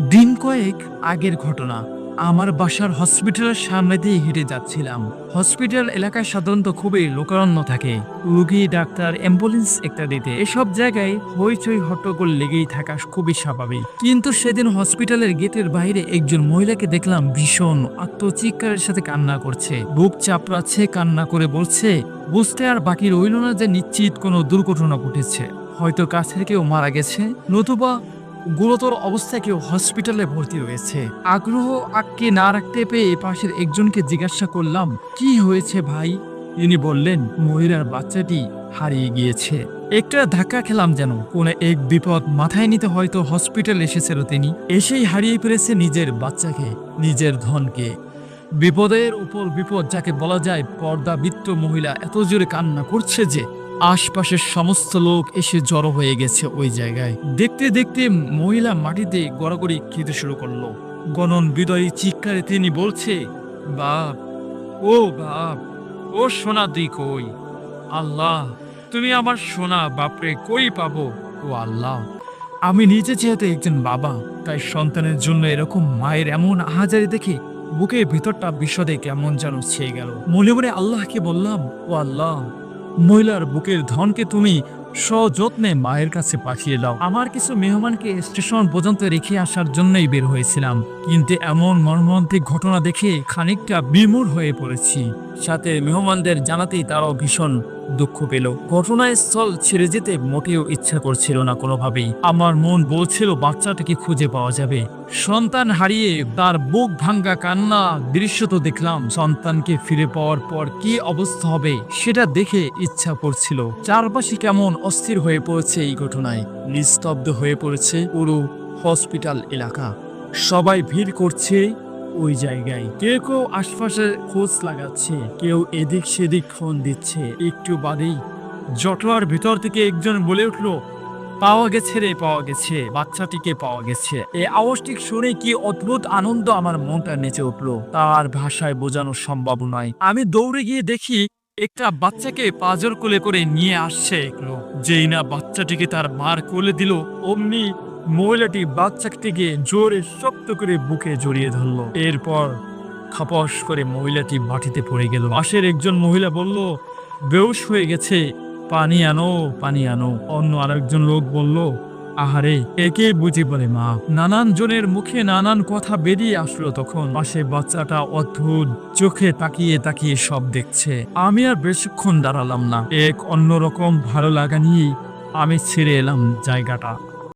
দিন কয়েক আগের ঘটনা। আমার বাসার হসপিটালের সামনে দিয়ে হেঁটে যাচ্ছিলাম। হসপিটাল এলাকায় সাধারণত খুবই লোকারণ্য থাকে। রোগী, ডাক্তার, অ্যাম্বুলেন্স ইত্যাদিতে এসব জায়গায় হইচই হট্টগোল লেগেই থাকা খুবই স্বাভাবিক। কিন্তু সেদিন হসপিটালের গেটের বাইরে একজন মহিলাকে দেখলাম ভীষণ আত্মচিৎকারের সাথে কান্না করছে, বুক চাপড়াচ্ছে, কান্না করে বলছে বুঝতে আর বাকি রইল না যে নিশ্চিত কোনো দুর্ঘটনা ঘটেছে। হয়তো কাছের কেউ মারা গেছে, নতুবা গুরুতর অবস্থায় কেউ হসপিটালে ভর্তি রয়েছে। আগ্রহ আটকে না রাখতে পেয়ে পাশের একজনকে জিজ্ঞাসা করলাম, কি হয়েছে ভাই? তিনি বললেন, মহিলার বাচ্চাটি হারিয়ে গিয়েছে। একটা ধাক্কা খেলাম, যেন কোনো এক বিপদ মাথায় নিতে হয়তো হসপিটাল এসেছিল তিনি। এসেই হারিয়ে ফেলেছে নিজের বাচ্চাকে, নিজের ধনকে। বিপদের উপর বিপদ, যাকে বলা যায়। পর্দাবৃত্ত মহিলা এত জোরে কান্না করছে যে আশপাশের সমস্ত লোক এসে জড়ো হয়ে গেছে ওই জায়গায়। দেখতে দেখতে মহিলা মাটিতে গড়াগড়ি খেতে শুরু করলো। গণন বিদয়ী চিৎকারে তিনি বলছে, বাপ, ও বাপ, ও সোনা তুই কই? আল্লাহ, তুমি আমার সোনা বাপরে কই পাবো? ও আল্লাহ। আমি নিজে যেহেতু একজন বাবা, তাই সন্তানের জন্য এরকম মায়ের এমন আহাজারি দেখে বুকের ভিতরটা বিশদে কেমন যেন ছেয়ে গেল। মনে মনে আল্লাহকে বললাম, ও আল্লাহ, মহিলার বুকের ধনকে তুমি সযত্নে মায়ের কাছে পাঠিয়ে দাও। আমার কিছু মেহমানকে স্টেশন পর্যন্ত রেখে আসার জন্যই বের হয়েছিলাম, কিন্তু এমন মর্মান্তিক ঘটনা দেখে খানিকটা বিমূঢ় হয়ে পড়েছি। সাথে মেহমানদের জানাতেই তারাও ভীষণ দুঃখ পেল। ঘটনাস্থল ছেড়ে যেতে মোটেও ইচ্ছা করছিল না কোনোভাবেই। আমার মন বলছিল বাচ্চাটাকে খুঁজে পাওয়া যাবে। সন্তান হারিয়ে তার বুক ভাঙ্গা কান্না দৃশ্য তো দেখলাম, সন্তানকে ফিরে পাওয়ার পর কি অবস্থা হবে সেটা দেখে ইচ্ছা করছিল। চারপাশে কেমন অস্থির হয়ে পড়েছে এই ঘটনায়। নিস্তব্ধ হয়ে পড়েছে পুরো হসপিটাল এলাকা। সবাই ভিড় করছে ওই জায়গায়। কেউ কেউ আশপাশে খোঁজ লাগাচ্ছে, কেউ এদিক সেদিক ফোন দিচ্ছে। একটু বাদেই জটলার ভিতর থেকে একজন বলে উঠলো, পাওয়া গেছে রে, পাওয়া গেছে, বাচ্চাটিকে পাওয়া গেছে। এই আওয়াজটি শুনে কি অদ্ভুত আনন্দ আমার মনটা নেচে উঠলো, তার ভাষায় বোঝানো সম্ভব নয়। আমি দৌড়ে গিয়ে দেখি একটা বাচ্চাকে পাজর কোলে করে নিয়ে আসছে এক লোক। যেই না বাচ্চাটিকে তার মার কোলে দিল, অমনি মহিলাটি বাচ্চাটিকে জোরে শক্ত করে বুকে জড়িয়ে ধরলো। এরপর খপস করে মহিলাটি মাটিতে পড়ে গেল। পাশের একজন মহিলা বলল, বেহুশ হয়ে গেছে, পানি আনো, পানি আনো। অন্য আরেকজন লোক বলল, আহারে, একে বুঝি বলে মা। নানান জনের মুখে নানান কথা বেরিয়ে আসলো। তখন পাশে বাচ্চাটা অদ্ভুত চোখে তাকিয়ে তাকিয়ে সব দেখছে। আমি আর বেশিক্ষণ দাঁড়ালাম না। এক অন্যরকম ভালো লাগা নিয়ে আমি ছেড়ে এলাম জায়গাটা।